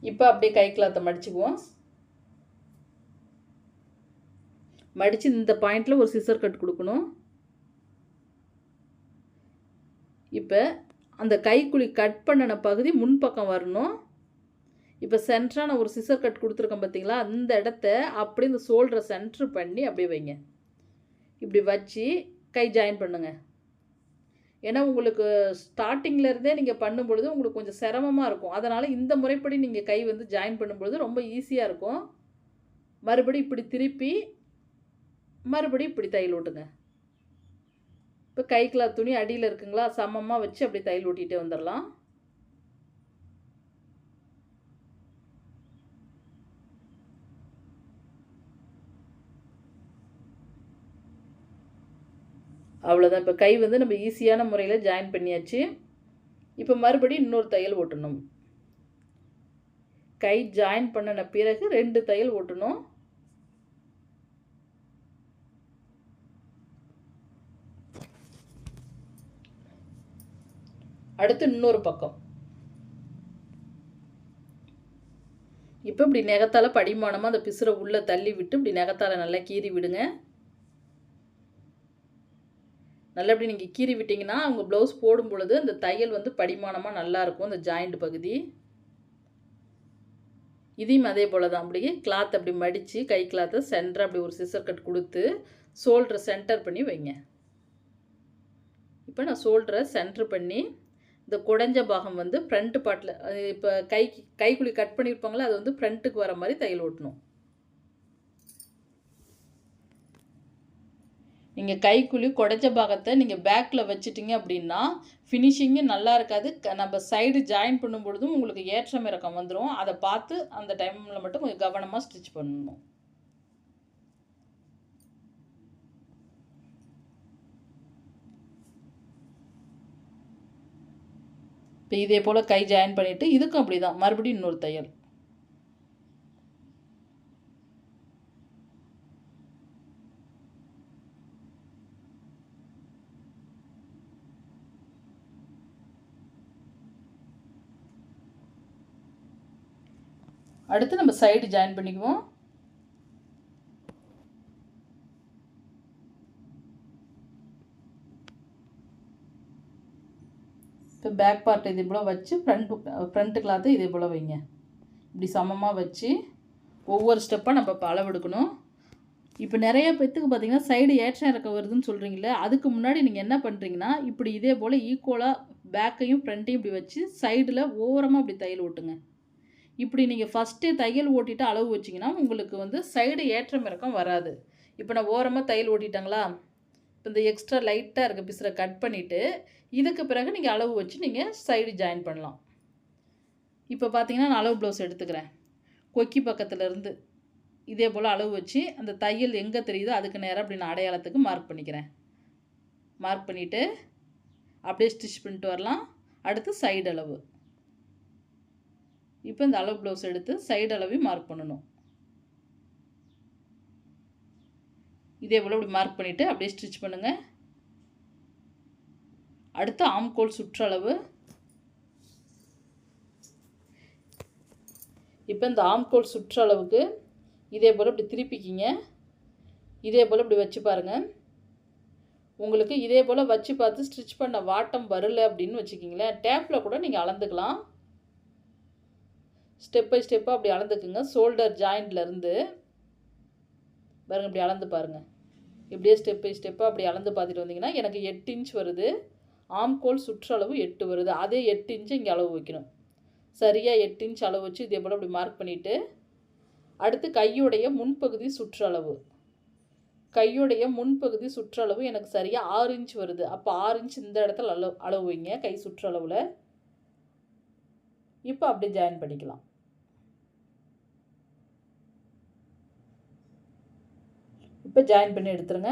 இப்போ அப்படியே கை கிளாத்தை மடிச்சுக்குவோம். மடித்து இந்த பாயிண்டில் ஒரு சிசர் கட் கொடுக்கணும். இப்போ அந்த கைக்குழி கட் பண்ணின பகுதி முன்பக்கம் வரணும். இப்போ சென்டராக நான் ஒரு சிசர் கட் கொடுத்துருக்கேன் பார்த்தீங்களா, அந்த இடத்த அப்படியே இந்த ஷோல்டரை சென்ட்ரு பண்ணி அப்படியே வைங்க. இப்படி வச்சு கை ஜாயின் பண்ணுங்க. ஏன்னா உங்களுக்கு ஸ்டார்டிங்லேருந்தே நீங்கள் பண்ணும்பொழுது உங்களுக்கு கொஞ்சம் சிரமமாக இருக்கும். அதனால் இந்த முறைப்படி நீங்கள் கை வந்து ஜாயின் பண்ணும்பொழுது ரொம்ப ஈஸியாக இருக்கும். மறுபடியும் இப்படி திருப்பி மறுபடியும் இப்படி தையல் ஓட்டுங்க. இப்போ கை கிளாத் துணி அடியில் இருக்குங்களா, சமமாக வச்சு அப்படி தையல் ஓட்டிகிட்டே வந்துடலாம். அவ்வளோதான். இப்போ கை வந்து நம்ம ஈஸியான முறையில் ஜாயின் பண்ணியாச்சு. இப்போ மறுபடியும் இன்னொரு தையல் ஓட்டணும். கை ஜாயின் பண்ணின பிறகு 2 தையல் ஓட்டணும். அடுத்து இன்னொரு பக்கம். இப்போ இப்படி நெகத்தால் படிமானமாக அந்த பிசுரை உள்ளே தள்ளி விட்டு இப்படி நெகத்தால் நல்லா கீறி விடுங்க. நல்லா இப்படி நீங்கள் கீறி விட்டிங்கன்னா அவங்க ப்ளவுஸ் போடும் பொழுது அந்த தையல் வந்து படிமானமாக நல்லாயிருக்கும், அந்த ஜாயிண்ட் பகுதி. இதையும் அதே போல் தான், அப்படியே கிளாத் அப்படி மடித்து கை கிளாத்தை சென்டர் அப்படி ஒரு சிசர் கட் கொடுத்து ஷோல்டரை சென்டர் பண்ணி வைங்க. இப்போ நான் ஷோல்டரை சென்டர் பண்ணி இந்த குடஞ்ச பாகம் வந்து ஃப்ரண்ட் பார்ட்டில், இப்போ கைக்குழி கட் பண்ணியிருப்பாங்களே அது வந்து ஃப்ரண்ட்டுக்கு வர மாதிரி தையல் ஓட்டணும். நீங்கள் கைக்குழி குடஞ்ச பாகத்தை நீங்கள் பேக்கில் வச்சிட்டிங்க அப்படின்னா ஃபினிஷிங்கு நல்லா இருக்காது. நம்ம சைடு ஜாயின் பண்ணும் பொழுதும் உங்களுக்கு ஏற்றம் இறக்கம் வந்துடும். அதை பார்த்து அந்த டைமில் மட்டும் கொஞ்சம் கவனமாக ஸ்டிச் பண்ணணும். இப்போ இதே போல் கை ஜாயின் பண்ணிவிட்டு இதுக்கும் அப்படி தான் மறுபடியும் இன்னொரு தையல். அடுத்து நம்ம சைடு ஜாயின் பண்ணிக்குவோம். இப்போ பேக் பார்ட் இதே போல் வச்சு ஃப்ரண்ட்டு கிளாத்தை இதே போல் வைங்க. இப்படி சமமாக வச்சு ஒவ்வொரு ஸ்டெப்பாக நம்ம இப்போ அளவெடுக்கணும். இப்போ நிறைய பேத்துக்கு பார்த்திங்கன்னா சைடு ஏற்றம் இறக்க வருதுன்னு சொல்கிறீங்களே, அதுக்கு முன்னாடி நீங்கள் என்ன பண்ணுறீங்கன்னா இப்படி இதே போல் ஈக்குவலாக பேக்கையும் ஃப்ரண்ட்டையும் இப்படி வச்சு சைடில் ஓரமாக இப்படி தையல் ஓட்டுங்க. இப்படி நீங்கள் ஃபஸ்ட்டே தையல் ஓட்டிட்டு அளவு வச்சிங்கன்னா உங்களுக்கு வந்து சைடு ஏற்றம் இறக்கம் வராது. இப்போ நான் ஓரமாக தையல் ஓட்டிட்டாங்களா, இப்போ இந்த எக்ஸ்ட்ரா லைட்டாக இருக்க பிசுரை கட் பண்ணிவிட்டு இதுக்கு பிறகு நீங்கள் அளவு வச்சு நீங்கள் சைடு ஜாயின் பண்ணலாம். இப்போ பார்த்தீங்கன்னா நான் அளவு ப்ளவுஸ் எடுத்துக்கிறேன். கொக்கி பக்கத்துலேருந்து இதே போல் அளவு வச்சு அந்த தையல் எங்கே தெரியுதோ அதுக்கு நேரம் அப்படி நான் அடையாளத்துக்கு மார்க் பண்ணிக்கிறேன். மார்க் பண்ணிவிட்டு அப்படியே ஸ்டிச் பண்ணிட்டு வரலாம். அடுத்து சைடு அளவு. இப்போ இந்த அளவு ப்ளவுஸ் எடுத்து சைடு அளவையும் மார்க் பண்ணணும். இதே போல் இப்படி மார்க் பண்ணிவிட்டு அப்படியே ஸ்டிச் பண்ணுங்கள். அடுத்து ஆம்கோல் சுற்றளவு. இப்போ இந்த ஆம்கோல் சுற்றளவுக்கு இதே போல் இப்படி திருப்பிக்கிங்க. இதே போல் இப்படி வச்சு பாருங்கள். உங்களுக்கு இதே போல் வச்சு பார்த்து ஸ்டிச் பண்ண வாட்டம் வரல அப்படின்னு வச்சுக்கிங்களேன், டேப்பில் கூட நீங்கள் அளந்துக்கலாம். ஸ்டெப் பை ஸ்டெப்பாக அப்படி அளந்துக்குங்க. ஷோல்டர் ஜாயிண்ட்லேருந்து பாருங்கள், இப்படி அளந்து பாருங்கள். இப்படியே ஸ்டெப் பை ஸ்டெப்பாக அப்படி அளந்து பார்த்துட்டு வந்தீங்கன்னா எனக்கு 8 இன்ச் வருது. ஆம்கோல் சுற்றளவு 8 வருது. அதே 8 இன்ச்சு இங்கே அளவு வைக்கணும். சரியாக 8 இன்ச் அளவு வச்சு இதே போல் அப்படி மார்க் பண்ணிவிட்டு அடுத்து கையுடைய முன்பகுதி சுற்றளவு. கையுடைய முன்பகுதி சுற்றளவு எனக்கு சரியாக 6 இன்ச் வருது. அப்போ 6 இன்ச் இந்த இடத்துல அளவு வைங்க கை சுற்றளவில். இப்போ அப்படியே ஜாயின் பண்ணிக்கலாம். இப்போ ஜாயின் பண்ணி எடுத்துருங்க.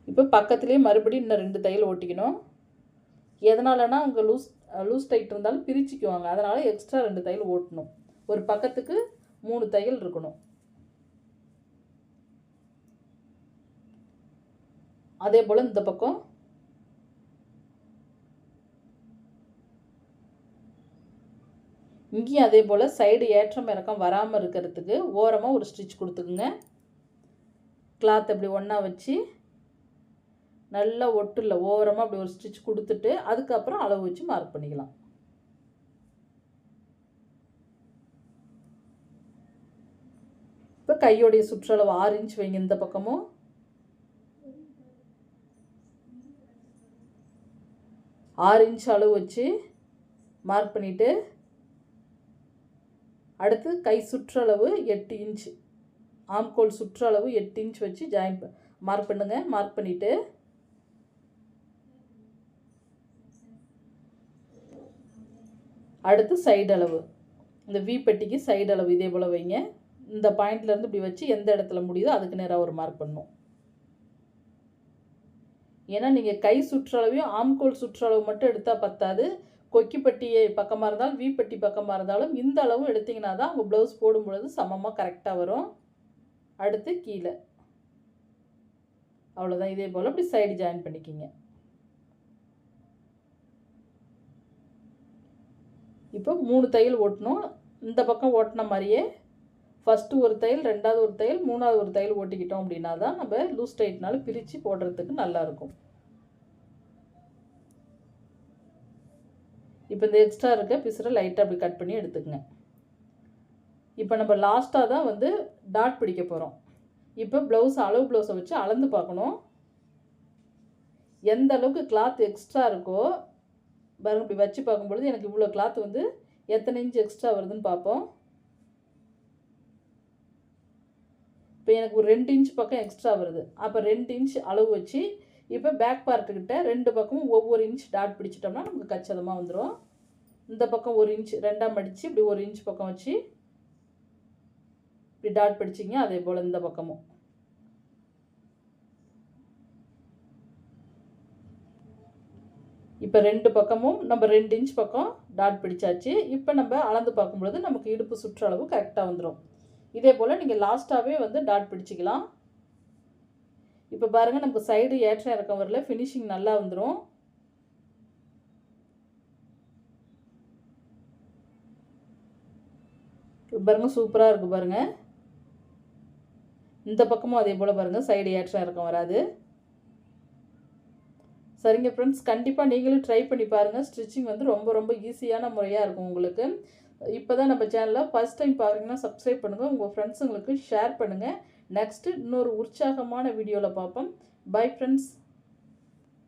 இப்போ பக்கத்துலேயே மறுபடியும் இன்னும் 2 தையல் ஓட்டிக்கணும். எதனாலனா உங்கள் லூஸ் டைட் இருந்தாலும் பிரிச்சுக்குவாங்க. அதனால் எக்ஸ்ட்ரா 2 தையல் ஓட்டணும். ஒரு பக்கத்துக்கு 3 தையல் இருக்கணும். அதே போல் இந்த பக்கம் இங்கேயும் அதே போல் சைடு ஏற்றம் இறக்கம் வராமல் இருக்கிறதுக்கு ஓரமாக ஒரு ஸ்டிச் கொடுத்துக்குங்க. கிளாத் அப்படி ஒன்றா வச்சு நல்லா ஒட்டுல ஓரமாக அப்படி ஒரு ஸ்டிச் கொடுத்துட்டு அதுக்கப்புறம் அளவு வச்சு மார்க் பண்ணிக்கலாம். இப்போ கையோடைய சுற்றளவு 6 இன்ச் வைங்க. இந்த பக்கமும் 6 இன்ச் அளவு வச்சு மார்க் பண்ணிவிட்டு அடுத்து கை சுற்றளவு 8 இன்ச், ஆம்கோல் சுற்றளவு 8 இன்ச் வச்சு மார்க் பண்ணுங்க. மார்க் பண்ணிவிட்டு அடுத்து சைடு அளவு, இந்த வி பெட்டிக்கு சைடு அளவு இதே போல் வைங்க. இந்த பாயிண்ட்லேருந்து இப்படி வச்சு எந்த இடத்துல முடியுதோ அதுக்கு நேராக ஒரு மார்க் பண்ணணும். ஏன்னா நீங்கள் கை சுற்றளவையும் ஆம்கோல் சுற்றளவு மட்டும் எடுத்தால் பத்தாது. கொக்கிப்பட்டி பக்கமாக இருந்தாலும் வீப்பட்டி பக்கமாக இருந்தாலும் இந்த அளவும் எடுத்திங்கன்னா தான் உங்கள் ப்ளவுஸ் போடும் பொழுது சமமாக கரெக்டாக வரும். அடுத்து கீழே அவ்வளோதான். இதே போல் அப்படி சைடு ஜாயின் பண்ணிக்கிங்க. இப்போ 3 தையல் ஓட்டணும். இந்த பக்கம் ஓட்டின மாதிரியே ஃபஸ்ட்டு ஒரு தையல், ரெண்டாவது ஒரு தையல், மூணாவது ஒரு தையல் ஓட்டிக்கிட்டோம் அப்படின்னா தான் நம்ம லூஸ் டைட்னால பிரித்து போடுறதுக்கு நல்லாயிருக்கும். இப்போ இந்த எக்ஸ்ட்ரா இருக்க பிசுரை லைட்டாக அப்படி கட் பண்ணி எடுத்துக்கங்க. இப்போ நம்ம லாஸ்ட்டாக தான் வந்து டாட் பிடிக்க போகிறோம். இப்போ அளவு ப்ளவுஸை வச்சு அளந்து பார்க்கணும். எந்த அளவுக்கு கிளாத் எக்ஸ்ட்ரா இருக்கோ பாருங்க, இப்படி வச்சு பார்க்கும்பொழுது எனக்கு இவ்வளோ கிளாத் வந்து எத்தனை இன்ச் எக்ஸ்ட்ரா வருதுன்னு பார்ப்போம். இப்போ எனக்கு ஒரு 2 இன்ச் பக்கம் எக்ஸ்ட்ரா வருது. அப்போ 2 இன்ச் அளவு வச்சு இப்போ பேக் பார்ட்டுக்கிட்ட 2 பக்கமும் ஒவ்வொரு இன்ச் டாட் பிடிச்சிட்டோம்னா நமக்கு கச்சிதமாக வந்துடும். இந்த பக்கம் 1 இன்ச் 2ஆக மடித்து இப்படி 1 இன்ச் பக்கம் வச்சு இப்படி டாட் பிடிச்சிங்க. அதே போல் இந்த பக்கமும் இப்போ 2 பக்கமும் நம்ம 2 இன்ச் பக்கம் டாட் பிடிச்சாச்சு. இப்போ நம்ம அளந்து பார்க்கும்பொழுது நமக்கு இடுப்பு சுற்றளவு கரெக்டாக வந்துடும். இதே போல் நீங்கள் லாஸ்ட்டாகவே வந்து டாட் பிடிச்சிக்கலாம். இப்போ பாருங்கள், நமக்கு சைடு ஏற்றம் இறக்கம் வரல, ஃபினிஷிங் நல்லா வந்துடும். பாருங்கள், சூப்பராக இருக்குது பாருங்கள். இந்த பக்கமும் அதே போல் பாருங்கள், சைடு ஏற்றம் இறக்கம் வராது. சரிங்க ஃப்ரெண்ட்ஸ், கண்டிப்பாக நீங்களும் ட்ரை பண்ணி பாருங்கள். ஸ்டிச்சிங் வந்து ரொம்ப ரொம்ப ஈஸியான முறையாக இருக்கும் உங்களுக்கு. இப்போ தான் நம்ம சேனலில் ஃபஸ்ட் டைம் பார்க்குறீங்கன்னா சப்ஸ்கிரைப் பண்ணுங்கள், உங்கள் ஃப்ரெண்ட்ஸுங்களுக்கு ஷேர் பண்ணுங்கள். நெக்ஸ்ட்டு இன்னொரு உற்சாகமான வீடியோவில் பார்ப்போம். Bye friends.